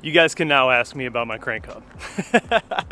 You guys can now ask me about my crank hub.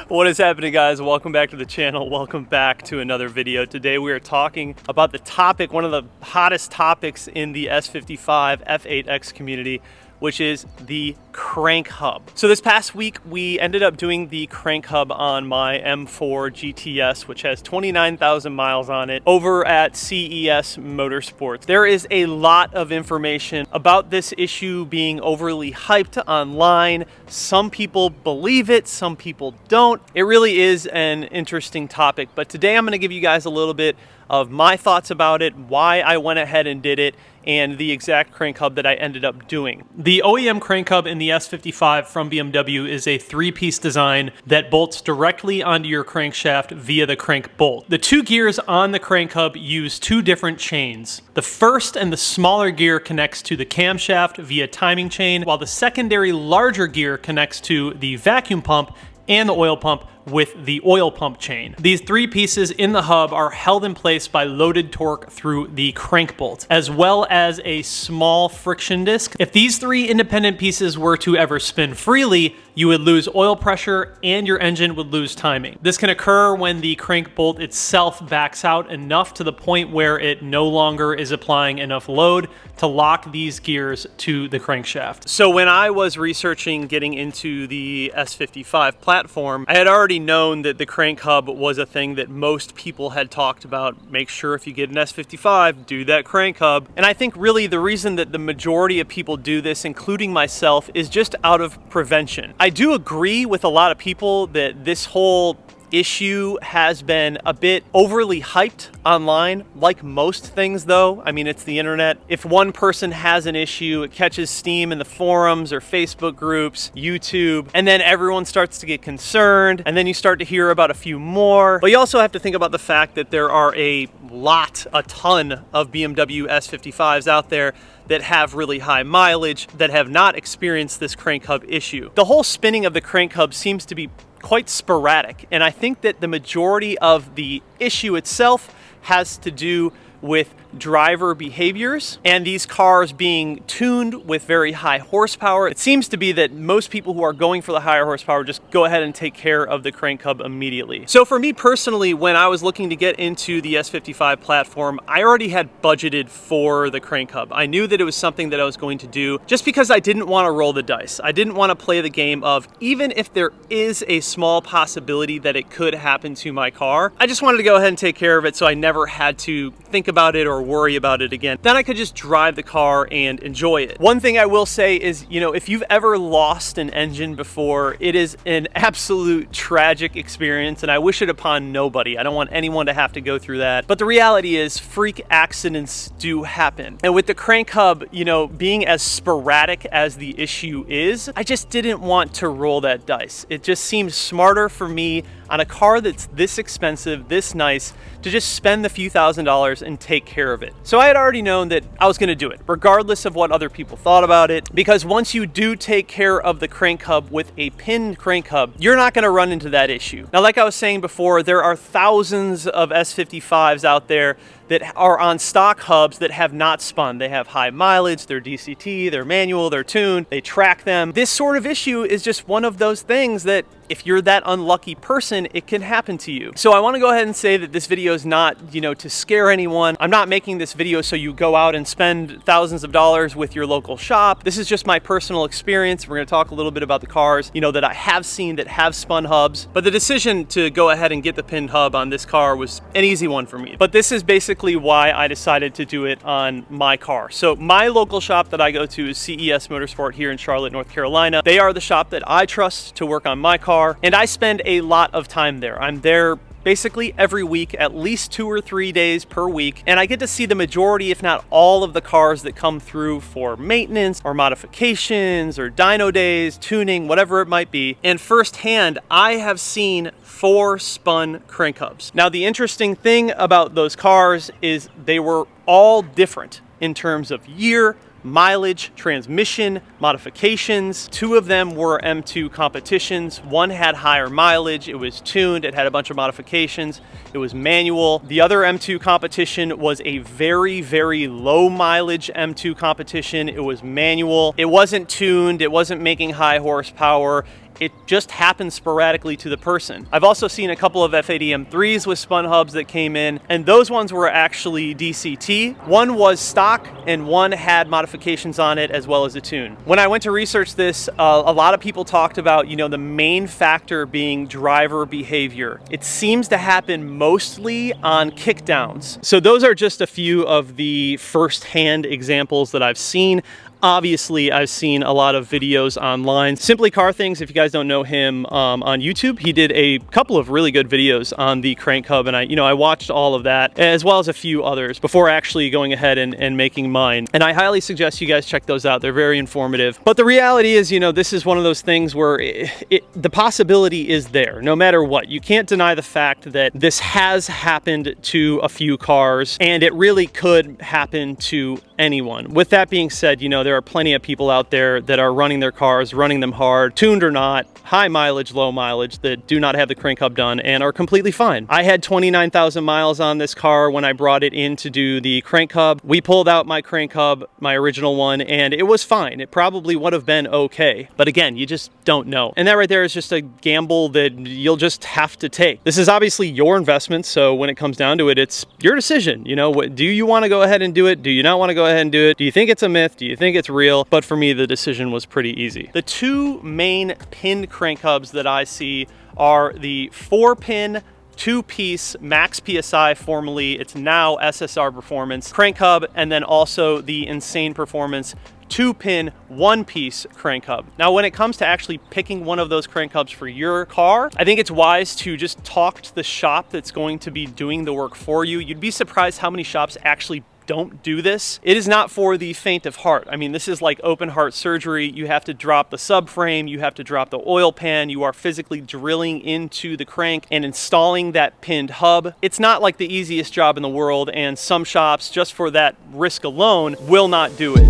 What is happening, guys? Welcome back to the channel. Welcome back to another video. Today we are talking about the topic, one of the hottest topics in the S55 F8X community, which is the crank hub. So this past week, we ended up doing the crank hub on my M4 GTS, which has 29,000 miles on it, over at CES Motorsports. There is a lot of information about this issue being overly hyped online. Some people believe it, some people don't. It really is an interesting topic, but today I'm gonna give you guys a little bit of my thoughts about it, why I went ahead and did it, and the exact crank hub that I ended up doing. The OEM crank hub in the S55 from BMW is a three-piece design that bolts directly onto your crankshaft via the crank bolt. The two gears on the crank hub use two different chains. The first and the smaller gear connects to the camshaft via timing chain, while the secondary larger gear connects to the vacuum pump and the oil pump with the oil pump chain. These three pieces in the hub are held in place by loaded torque through the crank bolt, as well as a small friction disc. If these three independent pieces were to ever spin freely, you would lose oil pressure and your engine would lose timing. This can occur when the crank bolt itself backs out enough to the point where it no longer is applying enough load to lock these gears to the crankshaft. So when I was researching getting into the S55 platform, I had already known that the crank hub was a thing that most people had talked about. Make sure if you get an S55, do that crank hub. And I think really the reason that the majority of people do this, including myself, is just out of prevention. I do agree with a lot of people that this whole issue has been a bit overly hyped online, like most things though. I mean, it's the internet. If one person has an issue, it catches steam in the forums or Facebook groups, YouTube, and then everyone starts to get concerned, and then you start to hear about a few more. But you also have to think about the fact that there are a ton of BMW S55s out there that have really high mileage, that have not experienced this crank hub issue. The whole spinning of the crank hub seems to be quite sporadic, and I think that the majority of the issue itself has to do with driver behaviors and these cars being tuned with very high horsepower. It seems to be that most people who are going for the higher horsepower just go ahead and take care of the crank hub immediately. So for me personally, when I was looking to get into the S55 platform, I already had budgeted for the crank hub. I knew that it was something that I was going to do just because I didn't want to roll the dice. I didn't want to play the game of, even if there is a small possibility that it could happen to my car, I just wanted to go ahead and take care of it so I never had to think about it or worry about it again. Then I could just drive the car and enjoy it. One thing I will say is, you know, if you've ever lost an engine before, it is an absolute tragic experience, and I wish it upon nobody. I don't want anyone to have to go through that. But the reality is, freak accidents do happen. And with the crank hub, you know, being as sporadic as the issue is, I just didn't want to roll that dice. It just seemed smarter for me on a car that's this expensive, this nice, to just spend the few $1,000s and take care of it. So I had already known that I was gonna do it, regardless of what other people thought about it, because once you do take care of the crank hub with a pinned crank hub, you're not gonna run into that issue. Now, like I was saying before, there are thousands of S55s out there that are on stock hubs that have not spun. They have high mileage, they're DCT, they're manual, they're tuned, they track them. This sort of issue is just one of those things that if you're that unlucky person, it can happen to you. So I wanna go ahead and say that this video is not, you know, to scare anyone. I'm not making this video so you go out and spend thousands of dollars with your local shop. This is just my personal experience. We're gonna talk a little bit about the cars, you know, that I have seen that have spun hubs. But the decision to go ahead and get the pinned hub on this car was an easy one for me. But this is basically why I decided to do it on my car. So my local shop that I go to is CES Motorsport here in Charlotte, North Carolina. They are the shop that I trust to work on my car, and I spend a lot of time there. I'm there basically every week, at least 2 or 3 days per week, and I get to see the majority, if not all, of the cars that come through for maintenance or modifications or dyno days, tuning, whatever it might be. And firsthand, I have seen 4 spun crank hubs. Now, the interesting thing about those cars is they were all different in terms of year, mileage, transmission, modifications. 2 of them were M2 competitions. One had higher mileage, it was tuned, it had a bunch of modifications, it was manual. The other M2 competition was a very, very low mileage M2 competition. It was manual, it wasn't tuned, it wasn't making high horsepower. It just happens sporadically to the person. I've also seen a couple of F80 M3s with spun hubs that came in, and those ones were actually DCT. One was stock and one had modifications on it as well as a tune. When I went to research this, a lot of people talked about, you know, the main factor being driver behavior. It seems to happen mostly on kickdowns. So those are just a few of the first-hand examples that I've seen. Obviously, I've seen a lot of videos online. Simply Car Things, if you guys don't know him on YouTube, he did a couple of really good videos on the crank hub, and I watched all of that, as well as a few others before actually going ahead and making mine. And I highly suggest you guys check those out. They're very informative. But the reality is, you know, this is one of those things where the possibility is there, no matter what. You can't deny the fact that this has happened to a few cars, and it really could happen to anyone. With that being said, you know, there are plenty of people out there that are running their cars, running them hard, tuned or not, high mileage, low mileage, that do not have the crank hub done and are completely fine. I had 29,000 miles on this car when I brought it in to do the crank hub. We pulled out my crank hub, my original one, and it was fine. It probably would have been okay. But again, you just don't know. And that right there is just a gamble that you'll just have to take. This is obviously your investment, so when it comes down to it, it's your decision. You know, do you want to go ahead and do it? Do you not want to go ahead and do it? Do you think it's a myth? Do you think it's real? But for me, the decision was pretty easy. The 2 main pinned crank hubs that I see are the 4-pin 2-piece Max PSI, formerly it's now SSR Performance crank hub, and then also the Insane Performance 2-pin 1-piece crank hub. Now, when it comes to actually picking one of those crank hubs for your car, I think it's wise to just talk to the shop that's going to be doing the work for you. You'd be surprised how many shops actually don't do this. It is not for the faint of heart. I mean, this is like open heart surgery. You have to drop the subframe, you have to drop the oil pan, you are physically drilling into the crank and installing that pinned hub. It's not like the easiest job in the world, and some shops, just for that risk alone, will not do it.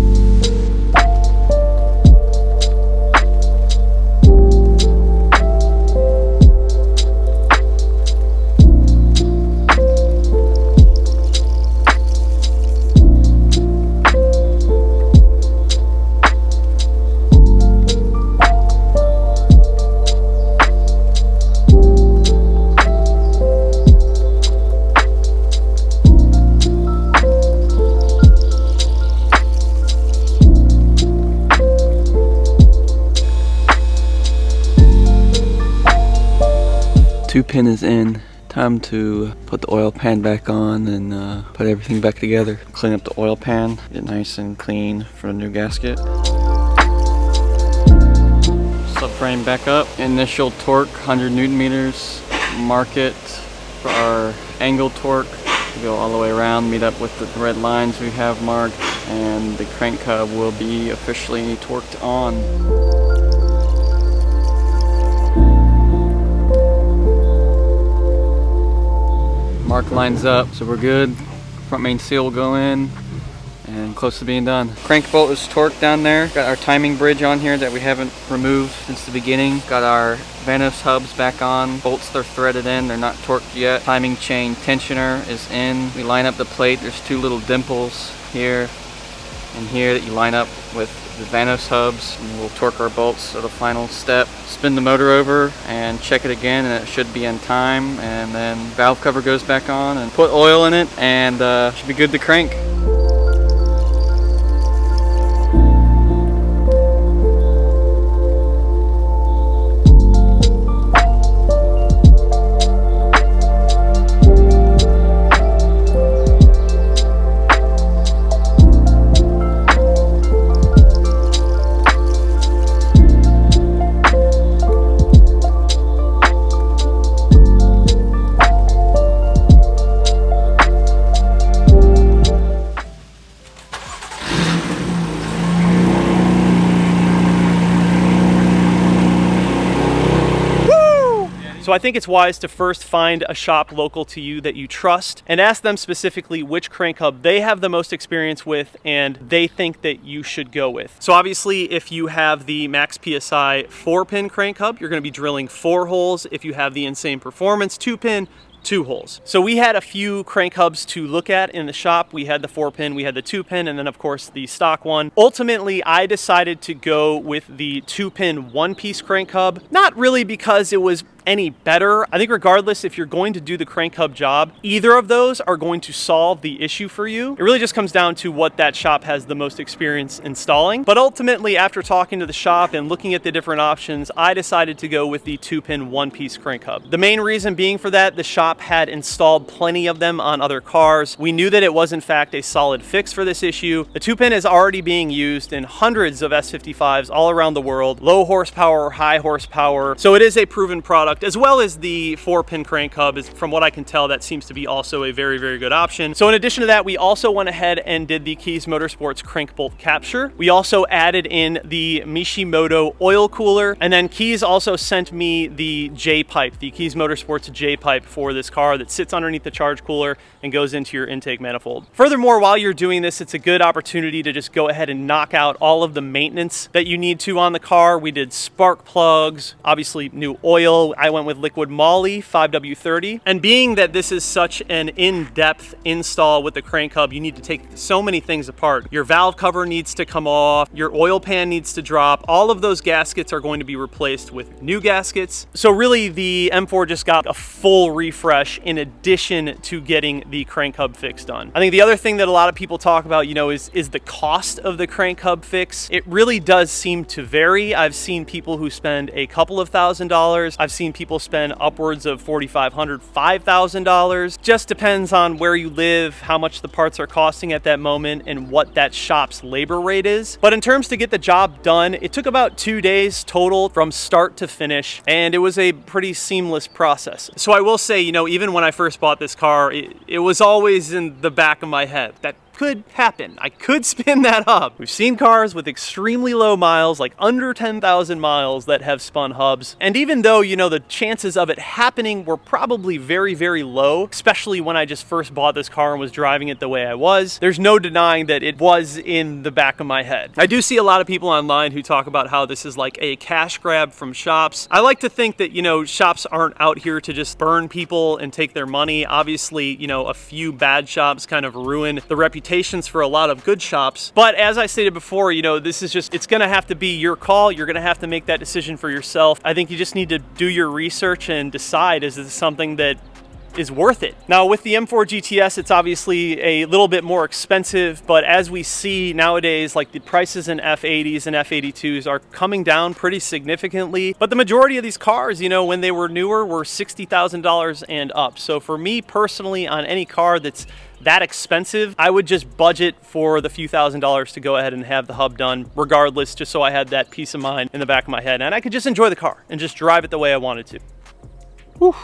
Pin is in. Time to put the oil pan back on and put everything back together. Clean up the oil pan, get it nice and clean for a new gasket. Subframe back up. Initial torque 100 Newton meters. Mark it for our angle torque. We go all the way around, meet up with the red lines we have marked, and the crank hub will be officially torqued on. Mark lines up, so we're good. Front main seal will go in and close to being done. Crank bolt is torqued down there. Got our timing bridge on here that we haven't removed since the beginning. Got our Vanos hubs back on. Bolts, they're threaded in, they're not torqued yet. Timing chain tensioner is in. We line up the plate. There's 2 little dimples here and here that you line up with the Vanos hubs, and we'll torque our bolts at the final step. Spin the motor over and check it again, and it should be in time, and then valve cover goes back on and put oil in it, and should be good to crank. So I think it's wise to first find a shop local to you that you trust and ask them specifically which crank hub they have the most experience with and they think that you should go with. So obviously if you have the Max PSI 4-pin crank hub, you're going to be drilling 4 holes. If you have the Insane Performance 2-pin, 2 holes. So we had a few crank hubs to look at in the shop. We had the 4-pin, we had the 2-pin, and then of course the stock one. Ultimately, I decided to go with the 2-pin 1-piece crank hub, not really because it was any better. I think regardless, if you're going to do the crank hub job, either of those are going to solve the issue for you. It really just comes down to what that shop has the most experience installing. But ultimately, after talking to the shop and looking at the different options, I decided to go with the 2-pin 1-piece crank hub. The main reason being for that, the shop had installed plenty of them on other cars. We knew that it was in fact a solid fix for this issue. The 2-pin is already being used in hundreds of S55s all around the world, low horsepower, high horsepower. So it is a proven product, as well as the 4-pin crank hub. Is, from what I can tell, that seems to be also a very, very good option. So in addition to that, we also went ahead and did the Keys Motorsports crank bolt capture. We also added in the Mishimoto oil cooler, and then Keys also sent me the J-pipe, the Keys Motorsports J-pipe for this car that sits underneath the charge cooler and goes into your intake manifold. Furthermore, while you're doing this, it's a good opportunity to just go ahead and knock out all of the maintenance that you need to on the car. We did spark plugs, obviously new oil. I went with liquid moly 5W30, and being that this is such an in-depth install with the crank hub, you need to take so many things apart. Your valve cover needs to come off, your oil pan needs to drop, all of those gaskets are going to be replaced with new gaskets. So really the M4 just got a full refresh in addition to getting the crank hub fix done. I think the other thing that a lot of people talk about, you know, is the cost of the crank hub fix. It really does seem to vary. I've seen people who spend a couple of $1,000s. I've seen people spend upwards of $4,500, $5,000. Just depends on where you live, how much the parts are costing at that moment, and what that shop's labor rate is. But in terms to get the job done, it took about 2 days total from start to finish, and it was a pretty seamless process. So I will say, you know, even when I first bought this car, it was always in the back of my head that could happen. I could spin that up. We've seen cars with extremely low miles, like under 10,000 miles, that have spun hubs. And even though, you know, the chances of it happening were probably very, very low, especially when I just first bought this car and was driving it the way I was, there's no denying that it was in the back of my head. I do see a lot of people online who talk about how this is like a cash grab from shops. I like to think that, you know, shops aren't out here to just burn people and take their money. Obviously, you know, a few bad shops kind of ruin the reputation for a lot of good shops. But as I stated before, you know, this is just, it's gonna have to be your call. You're gonna have to make that decision for yourself. I think you just need to do your research and decide, is this something that is worth it? Now with the M4 GTS, it's obviously a little bit more expensive, but as we see nowadays, like the prices in F80s and F82s are coming down pretty significantly. But the majority of these cars, you know, when they were newer, were $60,000 and up. So for me personally, on any car that's that expensive, I would just budget for the few $1,000s to go ahead and have the hub done regardless, just so I had that peace of mind in the back of my head and I could just enjoy the car and just drive it the way I wanted to. Whew.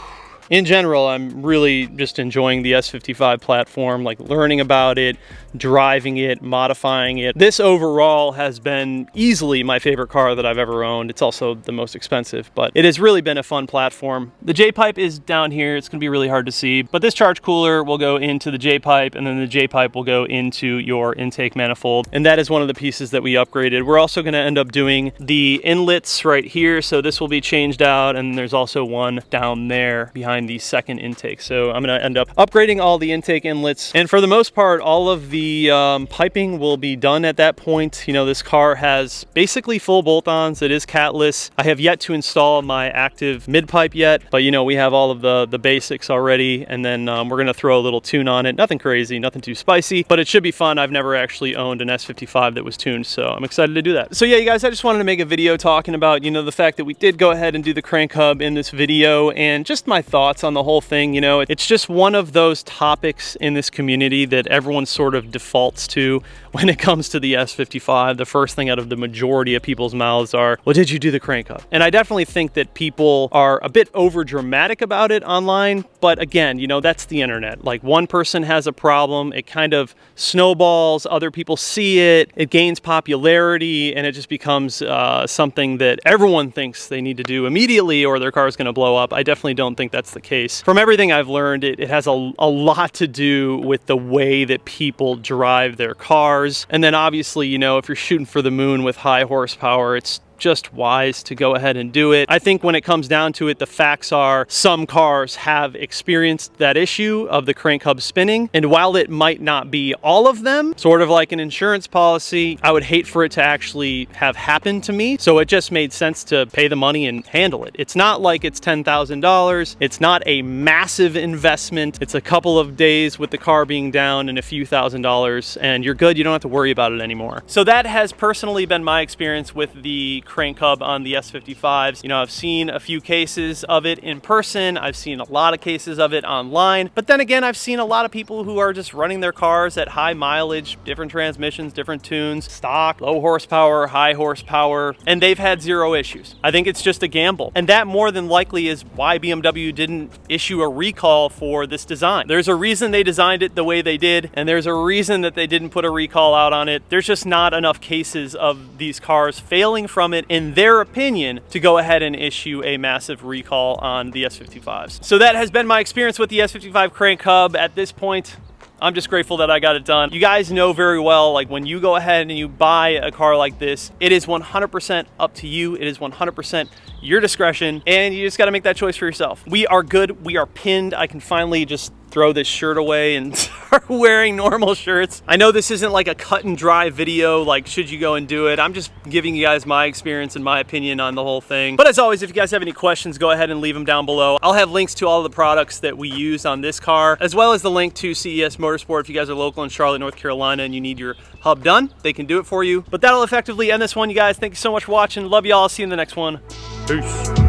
In general, I'm really just enjoying the S55 platform, like learning about it, driving it, modifying it. This overall has been easily my favorite car that I've ever owned. It's also the most expensive, but it has really been a fun platform. The J-pipe is down here. It's gonna be really hard to see, but this charge cooler will go into the J-pipe, and then the J-pipe will go into your intake manifold. And that is one of the pieces that we upgraded. We're also gonna end up doing the inlets right here. So this will be changed out, and there's also one down there behind the second intake. So I'm going to end up upgrading all the intake inlets, and for the most part all of the piping will be done at that point. You know, this car has basically full bolt-ons. It is catless. I have yet to install my active mid pipe yet, but you know, we have all of the basics already, and then we're going to throw a little tune on it. Nothing crazy, nothing too spicy, but it should be fun. I've never actually owned an S55 that was tuned, so I'm excited to do that. So yeah, you guys, I just wanted to make a video talking about, you know, the fact that we did go ahead and do the crank hub in this video, and just my thoughts thoughts on the whole thing. You know, it's just one of those topics in this community that everyone sort of defaults to when it comes to the S55. The first thing out of the majority of people's mouths are, well, did you do the crank up? And I definitely think that people are a bit over dramatic about it online. But again, you know, that's the internet. Like, one person has a problem, it kind of snowballs, other people see it, it gains popularity, and it just becomes something that everyone thinks they need to do immediately or their car is going to blow up. I definitely don't think that's the case. From everything I've learned, it has a lot to do with the way that people drive their cars. And then obviously, you know, if you're shooting for the moon with high horsepower, it's just wise to go ahead and do it. I think when it comes down to it, the facts are some cars have experienced that issue of the crank hub spinning. And while it might not be all of them, sort of like an insurance policy, I would hate for it to actually have happened to me. So it just made sense to pay the money and handle it. It's not like it's $10,000. It's not a massive investment. It's a couple of days with the car being down and a few $1,000s, and you're good. You don't have to worry about it anymore. So that has personally been my experience with the crank hub on the S55s. You know, I've seen a few cases of it in person. I've seen a lot of cases of it online. But then again, I've seen a lot of people who are just running their cars at high mileage, different transmissions, different tunes, stock, low horsepower, high horsepower, and they've had zero issues. I think it's just a gamble. And that more than likely is why BMW didn't issue a recall for this design. There's a reason they designed it the way they did, and there's a reason that they didn't put a recall out on it. There's just not enough cases of these cars failing from it, in their opinion, to go ahead and issue a massive recall on the S55s. So that has been my experience with the S55 crank hub. At this point, I'm just grateful that I got it done. You guys know very well, like, when you go ahead and you buy a car like this, it is 100% up to you. It is 100% your discretion, and you just got to make that choice for yourself. We are good. We are pinned. I can finally just throw this shirt away and start wearing normal shirts. I know this isn't like a cut and dry video, like should you go and do it. I'm just giving you guys my experience and my opinion on the whole thing. But as always, if you guys have any questions, go ahead and leave them down below. I'll have links to all the products that we use on this car, as well as the link to CES Motorsport. If you guys are local in Charlotte, North Carolina, and you need your hub done, they can do it for you. But that'll effectively end this one, you guys. Thank you so much for watching. Love y'all. See you in the next one. Peace.